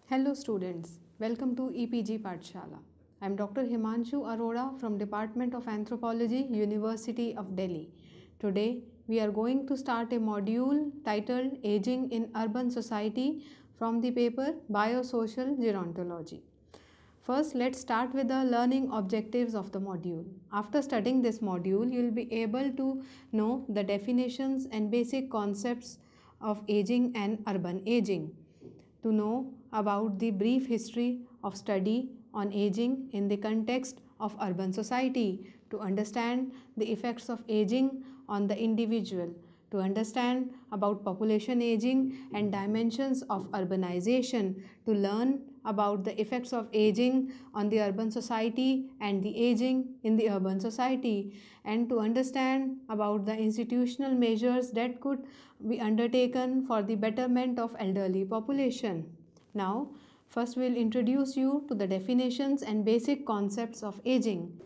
Hello students, welcome to EPG Pathshala. I am Dr. Himanshu Arora from Department of Anthropology, University of Delhi. Today we are going to start a module titled Aging in Urban Society from the paper Biosocial Gerontology. First, let's start with the learning objectives of the module. After studying this module, you will be able to know the definitions and basic concepts of aging and urban aging, to know about the brief history of study on aging in the context of urban society, to understand the effects of aging on the individual, to understand about population aging and dimensions of urbanization, to learn about the effects of aging on the urban society and the aging in the urban society, and to understand about the institutional measures that could be undertaken for the betterment of elderly population. Now, first we'll introduce you to the definitions and basic concepts of aging.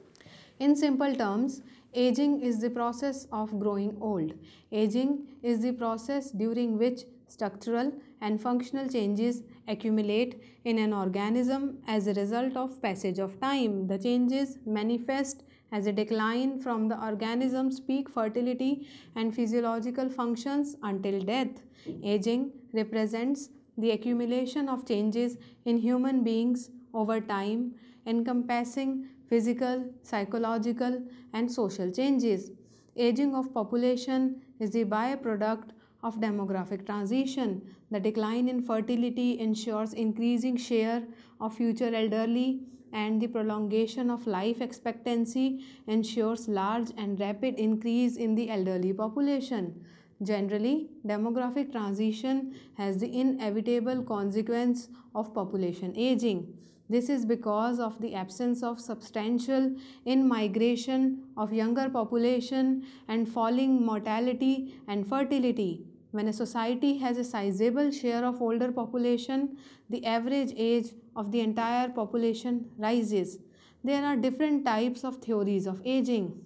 In simple terms, aging is the process of growing old. Aging is the process during which structural and functional changes accumulate in an organism as a result of passage of time. The changes manifest as a decline from the organism's peak fertility and physiological functions until death. Aging represents the accumulation of changes in human beings over time, encompassing physical, psychological, and social changes. Aging of population is the byproduct of demographic transition. The decline in fertility ensures increasing share of future elderly, and the prolongation of life expectancy ensures large and rapid increase in the elderly population. Generally, demographic transition has the inevitable consequence of population aging. This is because of the absence of substantial in-migration of younger population and falling mortality and fertility. When a society has a sizable share of older population, the average age of the entire population rises. There are different types of theories of aging.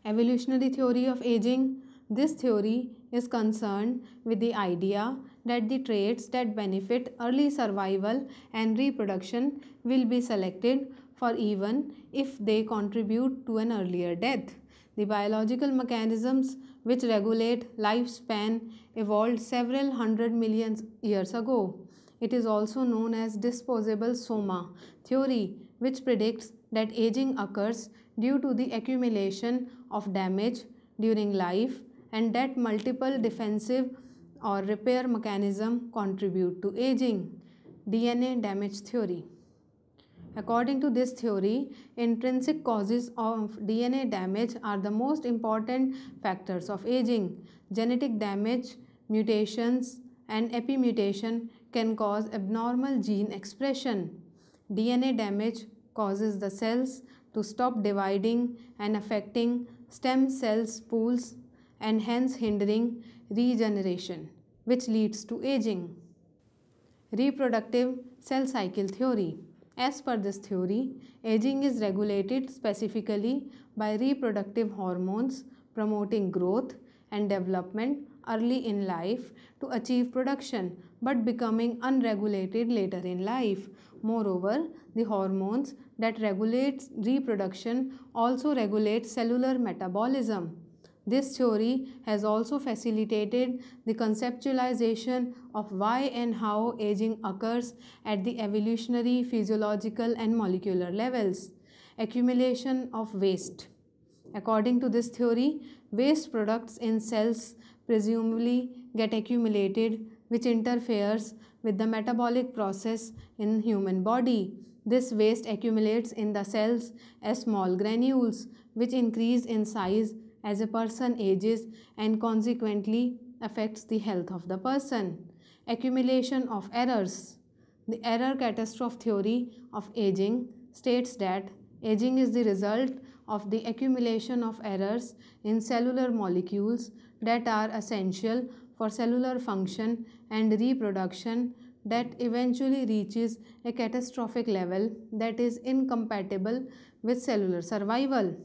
Evolutionary theory of aging. This theory is concerned with the idea that the traits that benefit early survival and reproduction will be selected for even if they contribute to an earlier death. The biological mechanisms which regulate lifespan evolved several hundred million years ago. It is also known as disposable soma theory, which predicts that aging occurs due to the accumulation of damage during life and that multiple defensive or repair mechanisms contribute to aging. DNA damage theory. According to this theory, intrinsic causes of DNA damage are the most important factors of aging. Genetic damage, mutations, and epimutation can cause abnormal gene expression. DNA damage causes the cells to stop dividing and affecting stem cells pools and hence hindering regeneration, which leads to aging. Reproductive cell cycle theory. As per this theory, aging is regulated specifically by reproductive hormones promoting growth and development early in life to achieve production, but becoming unregulated later in life. Moreover, the hormones that regulate reproduction also regulate cellular metabolism. This theory has also facilitated the conceptualization of why and how aging occurs at the evolutionary, physiological, and molecular levels. Accumulation of waste. According to this theory, waste products in cells presumably get accumulated, which interferes with the metabolic process in human body. This waste accumulates in the cells as small granules, which increase in size as a person ages and consequently affects the health of the person. Accumulation of errors. The error catastrophe theory of aging states that aging is the result of the accumulation of errors in cellular molecules that are essential for cellular function and reproduction that eventually reaches a catastrophic level that is incompatible with cellular survival.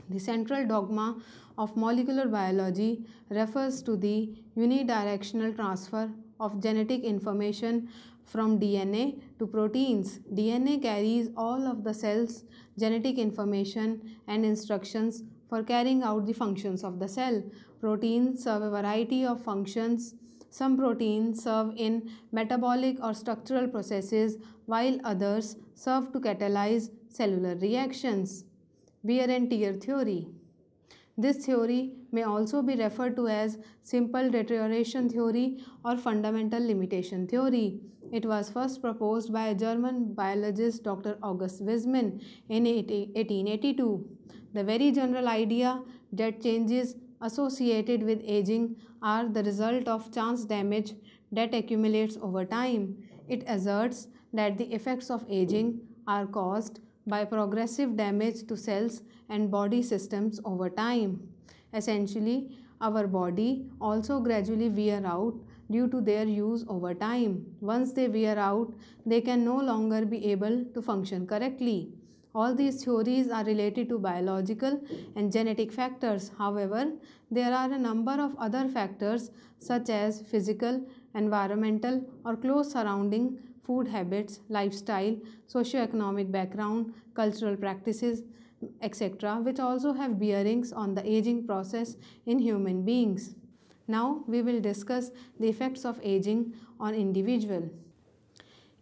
The central dogma of molecular biology refers to the unidirectional transfer of genetic information from DNA to proteins. DNA carries all of the cell's genetic information and instructions for carrying out the functions of the cell. Proteins serve a variety of functions. Some proteins serve in metabolic or structural processes, while others serve to catalyze cellular reactions. Wear and tear theory. This theory may also be referred to as simple deterioration theory or fundamental limitation theory. It was first proposed by a German biologist Dr. August Weismann in 1882. The very general idea that changes associated with aging are the result of chance damage that accumulates over time. It asserts that the effects of aging are caused by progressive damage to cells and body systems over time. Essentially, our body also gradually wear out due to their use over time. Once they wear out, they can no longer be able to function correctly. All these theories are related to biological and genetic factors. However, there are a number of other factors such as physical, environmental, or close surrounding food habits, lifestyle, socioeconomic background, cultural practices, etc., which also have bearings on the aging process in human beings. Now we will discuss the effects of aging on individual.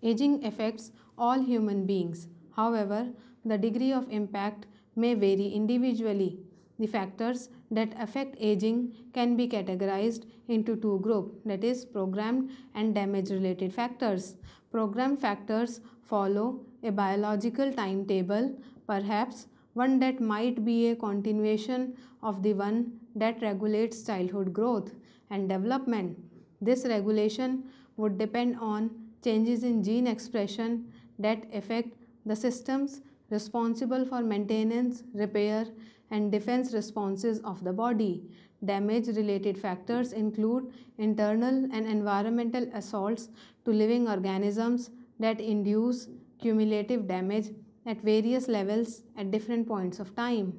Aging affects all human beings. However, the degree of impact may vary individually. The factors that affect aging can be categorized into two groups, that is, programmed and damage related factors. Programmed factors follow a biological timetable, perhaps one that might be a continuation of the one that regulates childhood growth and development. This regulation would depend on changes in gene expression that affect the systems responsible for maintenance, repair, and defense responses of the body. Damage related factors include internal and environmental assaults to living organisms that induce cumulative damage at various levels at different points of time.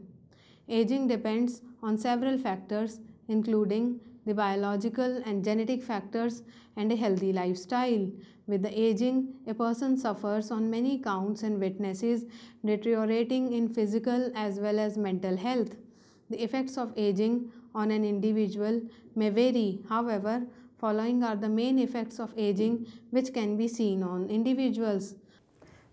Aging depends on several factors, including the biological and genetic factors and a healthy lifestyle. With the aging, a person suffers on many counts and witnesses deteriorating in physical as well as mental health. The effects of aging on an individual may vary. However, following are the main effects of aging which can be seen on individuals.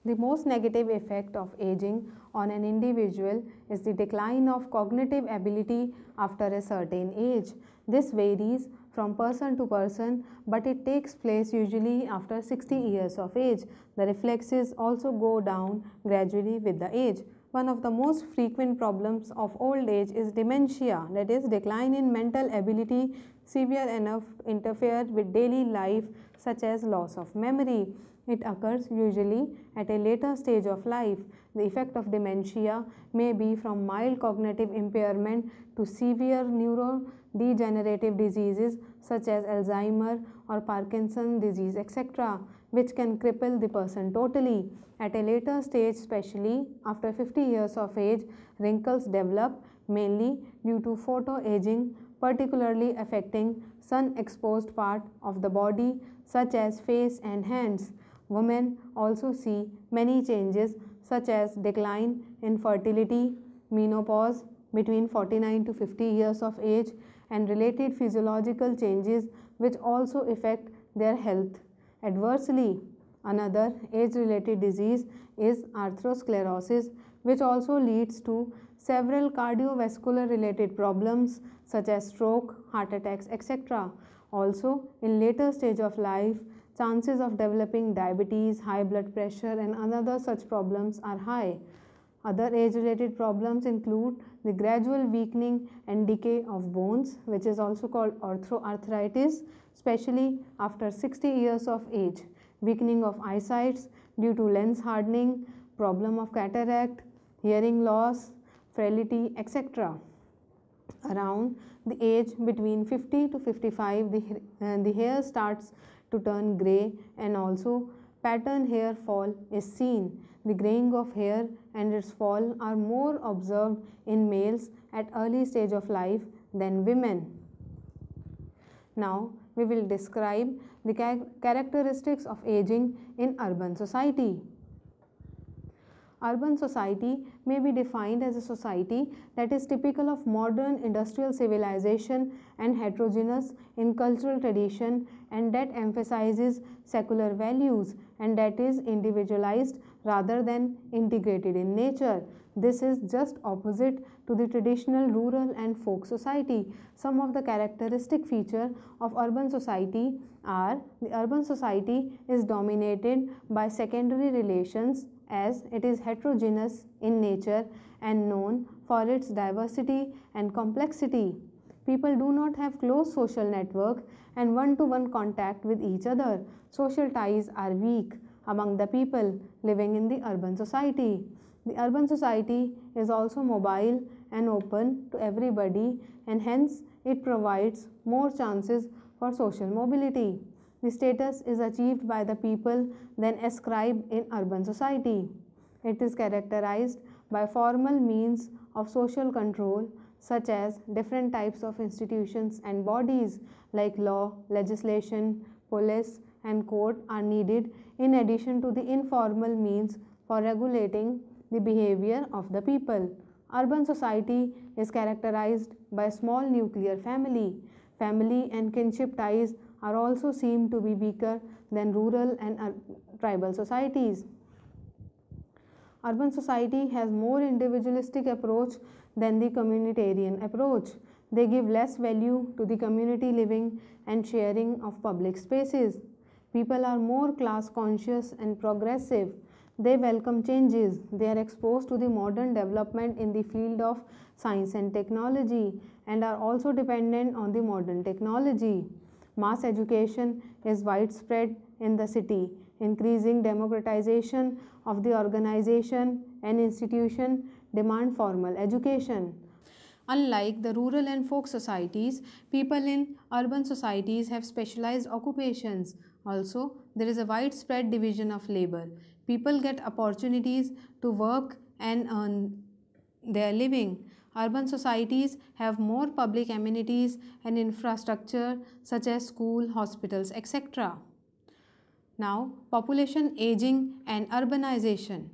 The most negative effect of aging on an individual is the decline of cognitive ability after a certain age. This varies from person to person, but it takes place usually after 60 years of age. The reflexes also go down gradually with the age. One of the most frequent problems of old age is dementia, that is, decline in mental ability severe enough to interfere with daily life, such as loss of memory. It occurs usually at a later stage of life. The effect of dementia may be from mild cognitive impairment to severe neurodegenerative diseases such as Alzheimer or Parkinson's disease, etc., which can cripple the person totally. At a later stage, especially after 50 years of age, wrinkles develop mainly due to photoaging, particularly affecting sun-exposed part of the body such as face and hands. Women also see many changes such as decline in fertility, menopause between 49 to 50 years of age, and related physiological changes which also affect their health adversely. Another age-related disease is atherosclerosis, which also leads to several cardiovascular related problems such as stroke, heart attacks, etc. Also, in later stage of life, chances of developing diabetes, high blood pressure, and other such problems are high. Other age-related problems include the gradual weakening and decay of bones, which is also called arthritis, especially after 60 years of age, weakening of eyesight due to lens hardening, problem of cataract, hearing loss, frailty, etc. Around the age between 50 to 55, the hair starts to turn grey, and also pattern hair fall is seen. The graying of hair and its fall are more observed in males at early stage of life than women. Now we will describe the characteristics of aging in urban society. Urban society may be defined as a society that is typical of modern industrial civilization and heterogeneous in cultural tradition, and that emphasizes secular values and that is individualized rather than integrated in nature. This is just opposite to the traditional rural and folk society. Some of the characteristic features of urban society are: the urban society is dominated by secondary relations, as it is heterogeneous in nature and known for its diversity and complexity. People do not have close social network and one-to-one contact with each other. Social ties are weak among the people living in the urban society. The urban society is also mobile and open to everybody, and hence it provides more chances for social mobility. The status is achieved by the people then ascribed in urban society. It is characterized by formal means of social control, such as different types of institutions and bodies like law, legislation, police, and court are needed in addition to the informal means for regulating the behavior of the people. Urban society is characterized by small nuclear family. Family and kinship ties are also seen to be weaker than rural and tribal societies. Urban society has more individualistic approach than the communitarian approach. They give less value to the community living and sharing of public spaces. People are more class conscious and progressive. They welcome changes. They are exposed to the modern development in the field of science and technology and are also dependent on the modern technology. Mass education is widespread in the city. Increasing democratization of the organization and institution demand formal education. Unlike the rural and folk societies, people in urban societies have specialized occupations. Also, there is a widespread division of labor. People get opportunities to work and earn their living. Urban societies have more public amenities and infrastructure such as school, hospitals, etc. Now, population aging and urbanization.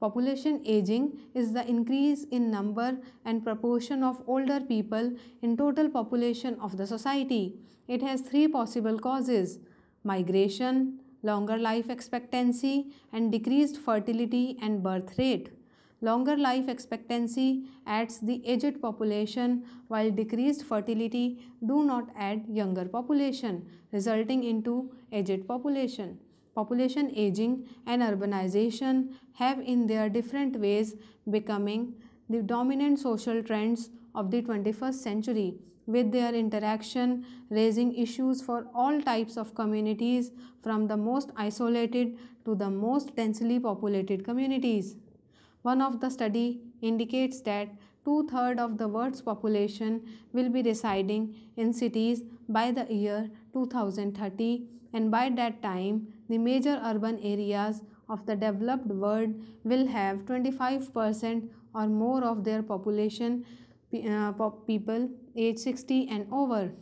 Population aging is the increase in number and proportion of older people in total population of the society. It has three possible causes: migration, longer life expectancy, and decreased fertility and birth rate. Longer life expectancy adds the aged population, while decreased fertility do not add younger population, resulting into aged population. Population aging and urbanization have in their different ways becoming the dominant social trends of the 21st century, with their interaction raising issues for all types of communities, from the most isolated to the most densely populated communities. One of the study indicates that two-thirds of the world's population will be residing in cities by the year 2030, and by that time the major urban areas of the developed world will have 25% or more of their population people age 60 and over.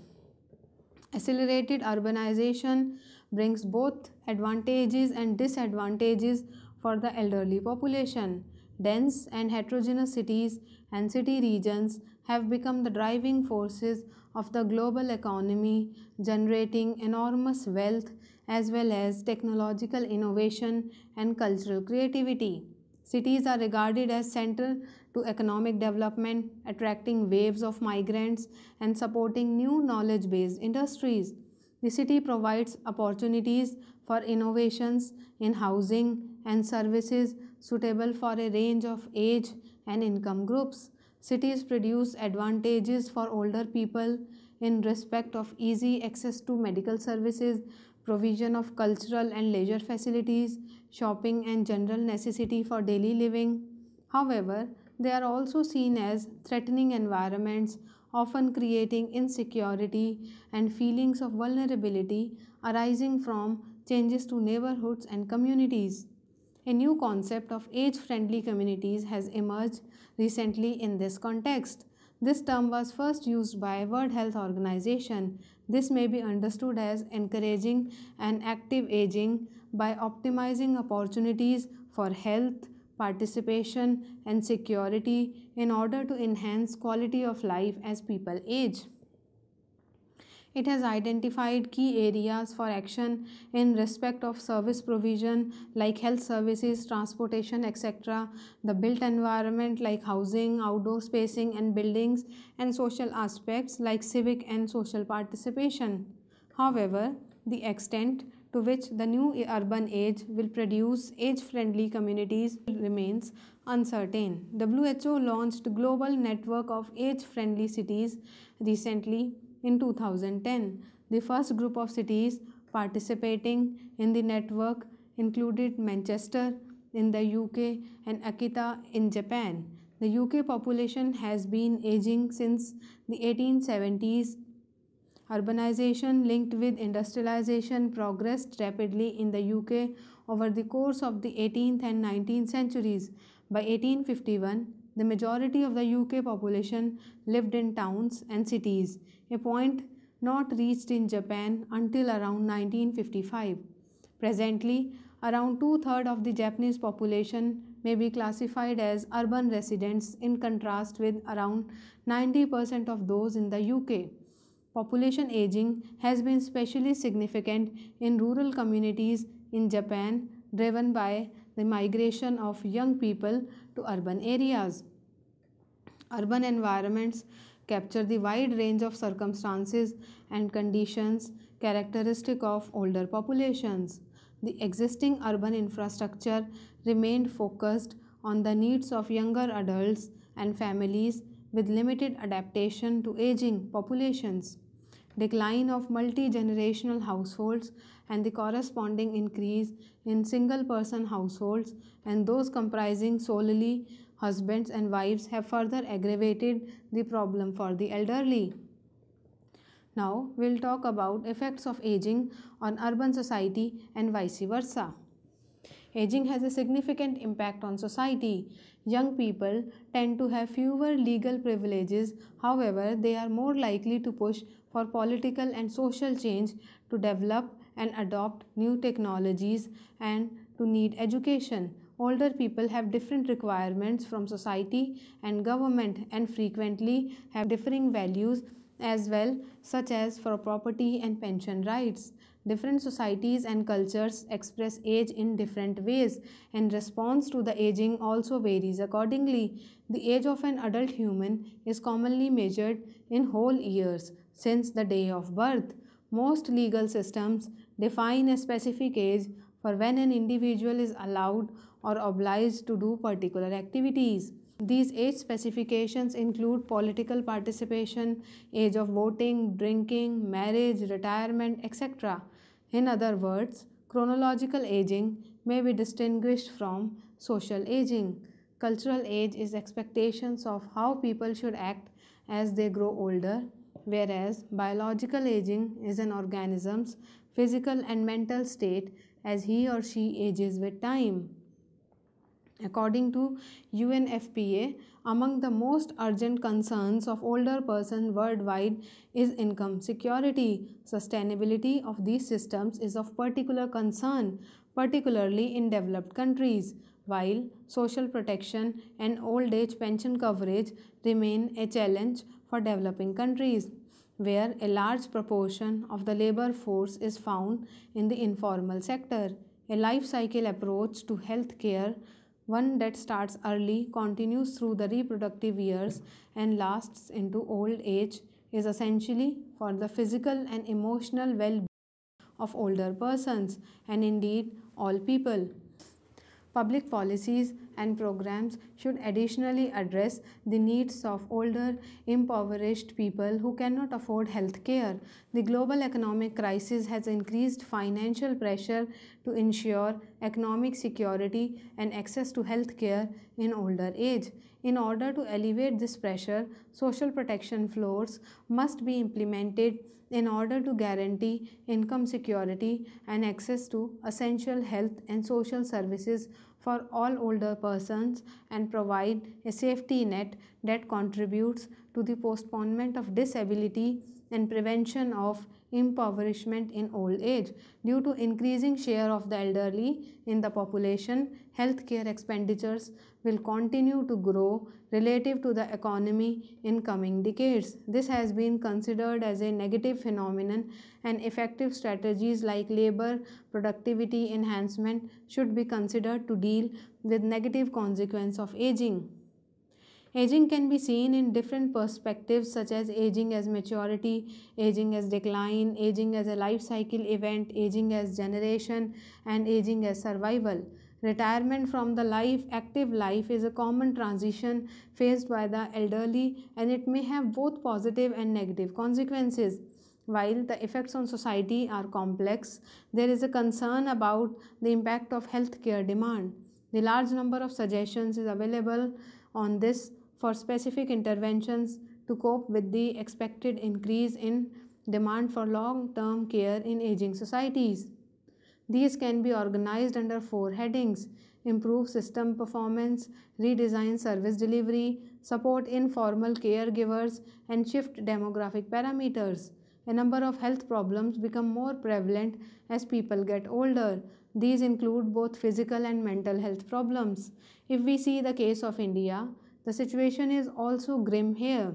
Accelerated urbanization brings both advantages and disadvantages for the elderly population. Dense and heterogeneous cities and city regions have become the driving forces of the global economy, generating enormous wealth as well as technological innovation and cultural creativity. Cities are regarded as central to economic development, attracting waves of migrants and supporting new knowledge-based industries. The city provides opportunities for innovations in housing and services suitable for a range of age and income groups. Cities produce advantages for older people in respect of easy access to medical services, provision of cultural and leisure facilities, shopping and general necessity for daily living. However, they are also seen as threatening environments, often creating insecurity and feelings of vulnerability arising from changes to neighborhoods and communities. A new concept of age-friendly communities has emerged recently in this context. This term was first used by World Health Organization. This may be understood as encouraging an active aging by optimizing opportunities for health, participation, and security in order to enhance quality of life as people age. It has identified key areas for action in respect of service provision like health services, transportation, etc., the built environment like housing, outdoor spacing and buildings, and social aspects like civic and social participation. However, the extent to which the new urban age will produce age-friendly communities remains uncertain. WHO launched global network of age-friendly cities recently in 2010. The first group of cities participating in the network included Manchester in the UK and Akita in Japan. The UK population has been aging since the 1870s. Urbanization linked with industrialization progressed rapidly in the UK over the course of the 18th and 19th centuries. By 1851, the majority of the UK population lived in towns and cities, a point not reached in Japan until around 1955. Presently, around two-thirds of the Japanese population may be classified as urban residents in contrast with around 90% of those in the UK. Population aging has been especially significant in rural communities in Japan, driven by the migration of young people to urban areas. Urban environments capture the wide range of circumstances and conditions characteristic of older populations. The existing urban infrastructure remained focused on the needs of younger adults and families with limited adaptation to aging populations. Decline of multi-generational households and the corresponding increase in single-person households and those comprising solely husbands and wives have further aggravated the problem for the elderly. Now, we'll talk about effects of aging on urban society and vice versa. Aging has a significant impact on society. Young people tend to have fewer legal privileges, however, they are more likely to push for political and social change, to develop and adopt new technologies, and to need education. Older people have different requirements from society and government and frequently have differing values as well, such as for property and pension rights. Different societies and cultures express age in different ways, and response to the aging also varies accordingly. The age of an adult human is commonly measured in whole years since the day of birth. Most legal systems define a specific age for when an individual is allowed or obliged to do particular activities. These age specifications include political participation, age of voting, drinking, marriage, retirement, etc. In other words, chronological aging may be distinguished from social aging. Cultural age is expectations of how people should act as they grow older, whereas biological aging is an organism's physical and mental state as he or she ages with time. According to UNFPA, among the most urgent concerns of older persons worldwide is income security. Sustainability of these systems is of particular concern, particularly in developed countries, while social protection and old age pension coverage remain a challenge for developing countries, where a large proportion of the labor force is found in the informal sector. A life cycle approach to health care, one that starts early, continues through the reproductive years, and lasts into old age, is essentially for the physical and emotional well-being of older persons and indeed all people. Public policies and programs should additionally address the needs of older, impoverished people who cannot afford health care. The global economic crisis has increased financial pressure to ensure economic security and access to health care in older age. In order to alleviate this pressure, social protection floors must be implemented in order to guarantee income security and access to essential health and social services for all older persons and provide a safety net that contributes to the postponement of disability and prevention of impoverishment in old age. Due to increasing share of the elderly in the population, healthcare expenditures will continue to grow relative to the economy in coming decades. This has been considered as a negative phenomenon, and effective strategies like labor productivity enhancement should be considered to deal with negative consequences of aging. Aging can be seen in different perspectives such as aging as maturity, aging as decline, aging as a life cycle event, aging as generation, and aging as survival. Retirement from the active life is a common transition faced by the elderly, and it may have both positive and negative consequences. While the effects on society are complex, there is a concern about the impact of healthcare demand. The large number of suggestions is available on this for specific interventions to cope with the expected increase in demand for long-term care in aging societies. These can be organized under 4 headings: improve system performance, redesign service delivery, support informal caregivers, and shift demographic parameters. A number of health problems become more prevalent as people get older. These include both physical and mental health problems. If we see the case of India, the situation is also grim here.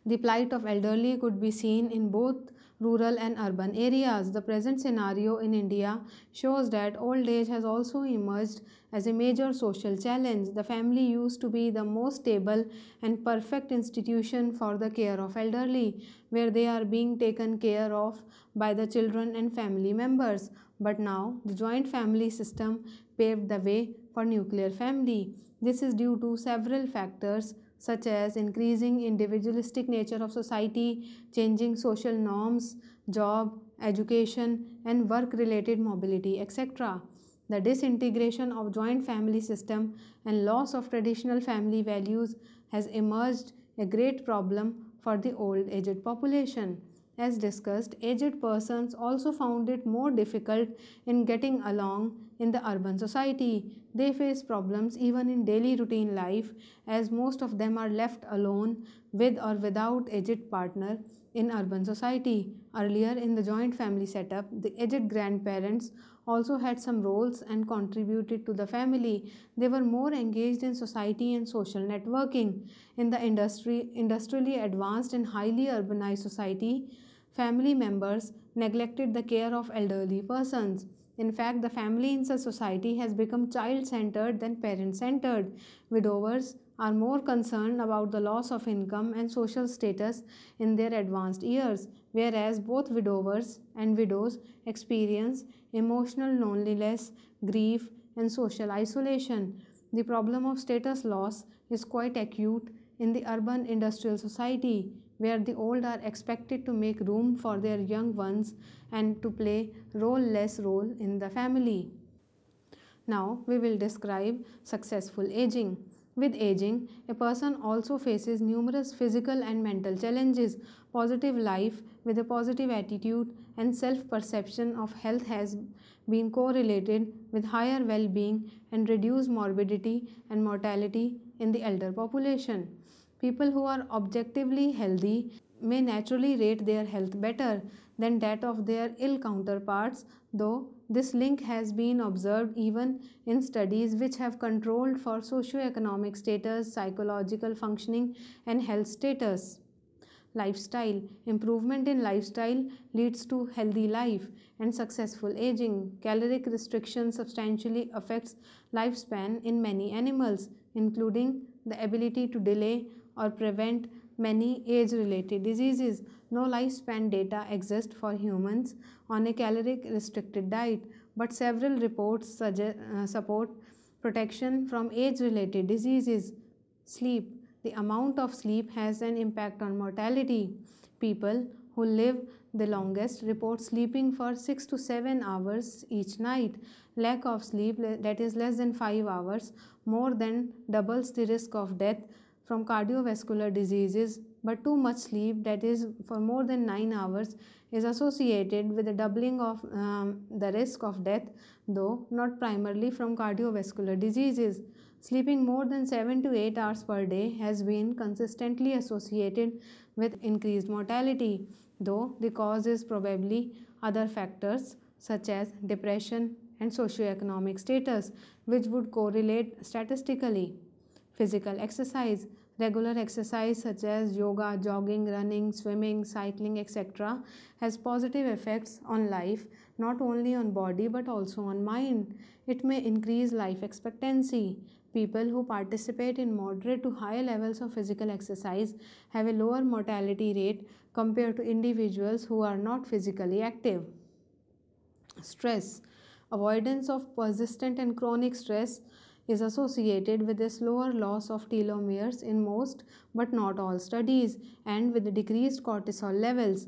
The plight of elderly could be seen in both rural and urban areas. The present scenario in India shows that old age has also emerged as a major social challenge. The family used to be the most stable and perfect institution for the care of elderly, where they are being taken care of by the children and family members. But now, the joint family system paved the way for nuclear family. This is due to several factors such as increasing individualistic nature of society, changing social norms, job, education, and work-related mobility, etc. The disintegration of joint family system and loss of traditional family values has emerged a great problem for the old aged population. As discussed, aged persons also found it more difficult in getting along in the urban society. They face problems even in daily routine life, as most of them are left alone with or without aged partner in urban society. Earlier in the joint family setup, the aged grandparents also had some roles and contributed to the family. They were more engaged in society and social networking. In the industrially advanced and highly urbanized society, family members neglected the care of elderly persons. In fact, the family in such society has become child-centered than parent-centered. Widowers are more concerned about the loss of income and social status in their advanced years, whereas both widowers and widows experience emotional loneliness, grief, and social isolation. The problem of status loss is quite acute in the urban industrial society, where the old are expected to make room for their young ones and to play role-less role in the family. Now we will describe successful aging. With aging, a person also faces numerous physical and mental challenges. Positive life with a positive attitude and self-perception of health has been correlated with higher well-being and reduced morbidity and mortality in the elder population. People who are objectively healthy may naturally rate their health better than that of their ill counterparts, though this link has been observed even in studies which have controlled for socioeconomic status, psychological functioning, and health status. Lifestyle. Improvement in lifestyle leads to healthy life and successful aging. Caloric restriction substantially affects lifespan in many animals, including the ability to delay or prevent many age-related diseases. No lifespan data exist for humans on a caloric restricted diet, but several reports support protection from age-related diseases. Sleep. The amount of sleep has an impact on mortality. People who live the longest report sleeping for 6 to 7 hours each night. Lack of sleep, that is less than 5 hours, more than doubles the risk of death from cardiovascular diseases but too much sleep, that is for more than 9 hours, is associated with a doubling of the risk of death, though not primarily from cardiovascular diseases. Sleeping more than 7 to 8 hours per day has been consistently associated with increased mortality, though the cause is probably other factors such as depression and socioeconomic status, which would correlate statistically. Physical exercise. Regular exercise such as yoga, jogging, running, swimming, cycling, etc., has positive effects on life, not only on body but also on mind. It may increase life expectancy. People who participate in moderate to high levels of physical exercise have a lower mortality rate compared to individuals who are not physically active. Stress. Avoidance of persistent and chronic stress is associated with a slower loss of telomeres in most but not all studies and with decreased cortisol levels.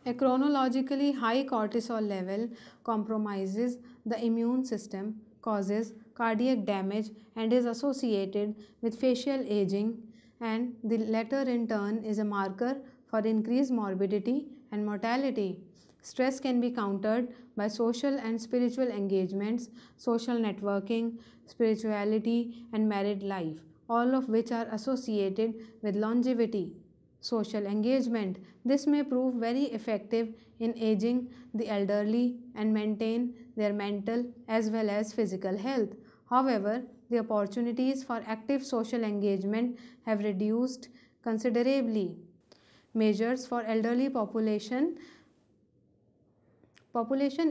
A chronologically high cortisol level compromises the immune system, causes cardiac damage, and is associated with facial aging, and the latter in turn is a marker for increased morbidity and mortality. Stress can be countered by social and spiritual engagements, social networking, spirituality, and married life, all of which are associated with longevity. Social engagement. This may prove very effective in aging the elderly and maintain their mental as well as physical health. However, the opportunities for active social engagement have reduced considerably. Measures for elderly population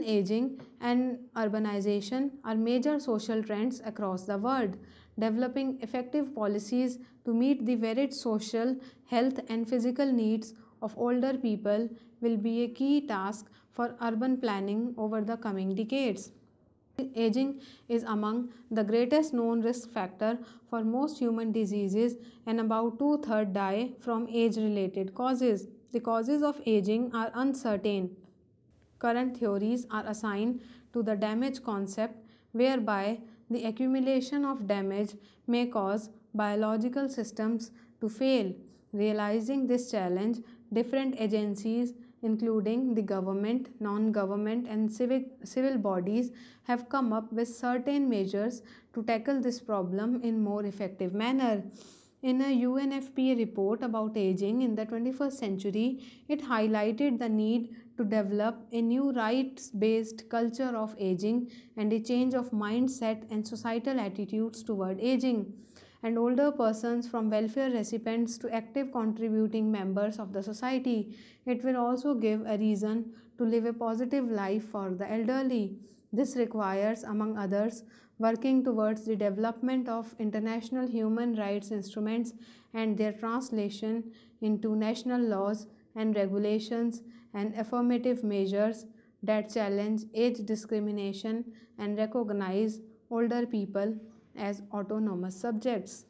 aging and urbanization are major social trends across the world. Developing effective policies to meet the varied social, health, and physical needs of older people will be a key task for urban planning over the coming decades. Aging is among the greatest known risk factor for most human diseases, and about two-thirds die from age-related causes. The causes of aging are uncertain. Current theories are assigned to the damage concept, whereby the accumulation of damage may cause biological systems to fail. Realizing this challenge, different agencies, including the government, non-government, and civil bodies, have come up with certain measures to tackle this problem in more effective manner. In a UNFPA report about aging in the 21st century, it highlighted the need to develop a new rights-based culture of aging and a change of mindset and societal attitudes toward aging, and older persons from welfare recipients to active contributing members of the society. It will also give a reason to live a positive life for the elderly. This requires, among others, working towards the development of international human rights instruments and their translation into national laws and regulations and affirmative measures that challenge age discrimination and recognize older people as autonomous subjects.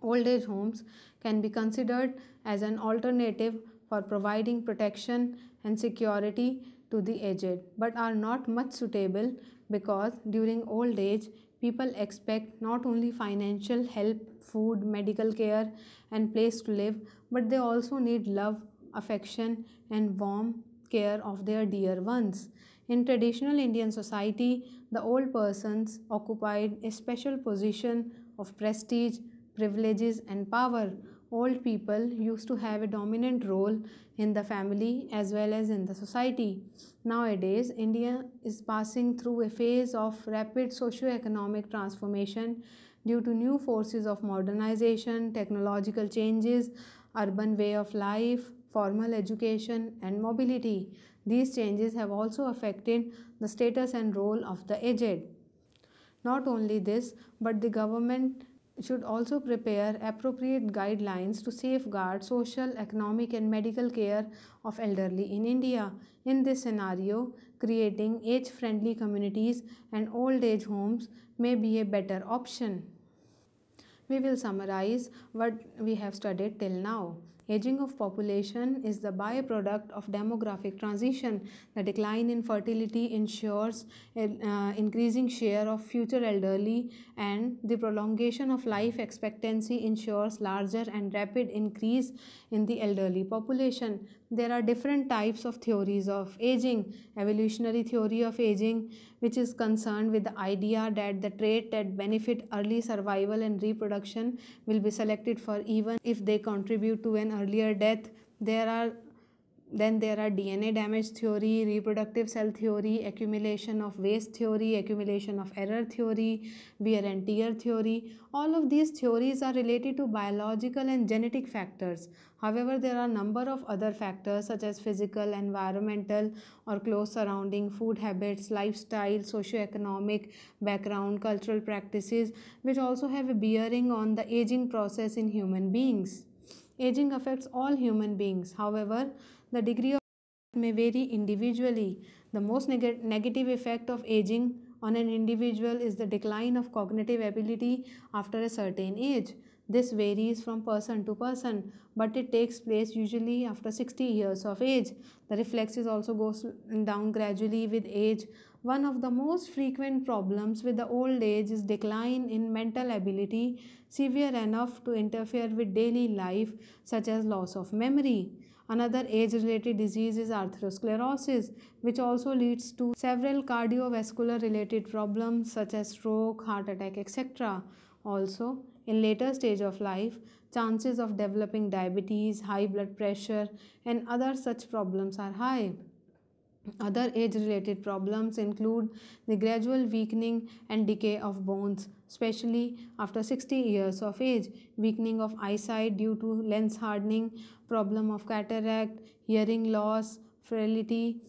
Old age homes can be considered as an alternative for providing protection and security to the aged, but are not much suitable because during old age, people expect not only financial help, food, medical care, and place to live, but they also need love, affection, and warm care of their dear ones. In traditional Indian society, the old persons occupied a special position of prestige, privileges, and power. Old people used to have a dominant role in the family as well as in the society. Nowadays, India is passing through a phase of rapid socio-economic transformation due to new forces of modernization, technological changes, urban way of life, formal education, and mobility. These changes have also affected the status and role of the aged. Not only this, but the government should also prepare appropriate guidelines to safeguard social, economic, and medical care of elderly in India. In this scenario, creating age-friendly communities and old age homes may be a better option. We will summarize what we have studied till now. Aging of population is the byproduct of demographic transition. The decline in fertility ensures an increasing share of future elderly, and the prolongation of life expectancy ensures larger and rapid increase in the elderly population. There are different types of theories of aging. Evolutionary theory of aging, which is concerned with the idea that the trait that benefit early survival and reproduction will be selected for even if they contribute to an earlier death. There are DNA damage theory, reproductive cell theory, accumulation of waste theory, accumulation of error theory, wear and tear theory. All of these theories are related to biological and genetic factors. However, there are a number of other factors such as physical, environmental, or close surrounding, food habits, lifestyle, socio-economic background, cultural practices, which also have a bearing on the aging process in human beings. Aging affects all human beings. However, the degree of may vary individually. The most negative effect of aging on an individual is the decline of cognitive ability after a certain age. This varies from person to person, but it takes place usually after 60 years of age. The reflexes also goes down gradually with age. One of the most frequent problems with the old age is decline in mental ability, severe enough to interfere with daily life, such as loss of memory. Another age-related disease is atherosclerosis, which also leads to several cardiovascular-related problems such as stroke, heart attack, etc. Also, in later stage of life, chances of developing diabetes, high blood pressure, and other such problems are high. Other age-related problems include the gradual weakening and decay of bones, especially after 60 years of age, weakening of eyesight due to lens hardening, problem of cataract, hearing loss, frailty,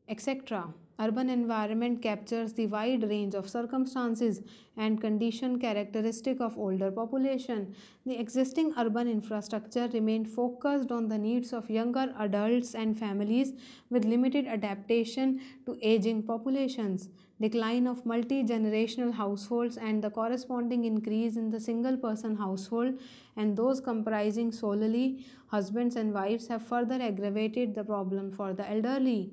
etc. Urban environment captures the wide range of circumstances and condition characteristic of older population. The existing urban infrastructure remained focused on the needs of younger adults and families with limited adaptation to aging populations. Decline of multi-generational households and the corresponding increase in the single-person household and those comprising solely husbands and wives have further aggravated the problem for the elderly.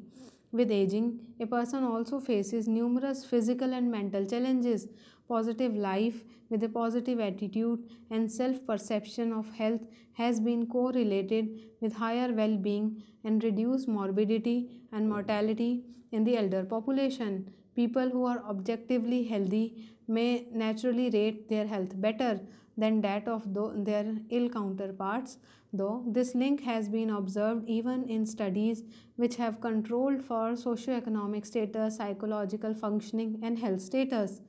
With aging, a person also faces numerous physical and mental challenges. Positive life with a positive attitude and self perception of health has been correlated with higher well being and reduced morbidity and mortality in the elder population. People who are objectively healthy may naturally rate their health better than that of their ill counterparts, though this link has been observed even in studies which have controlled for socioeconomic status, psychological functioning, and health status.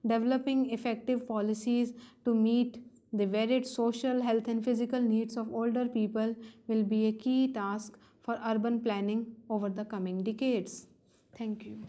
Developing effective policies to meet the varied social, health, and physical needs of older people will be a key task for urban planning over the coming decades. Thank you.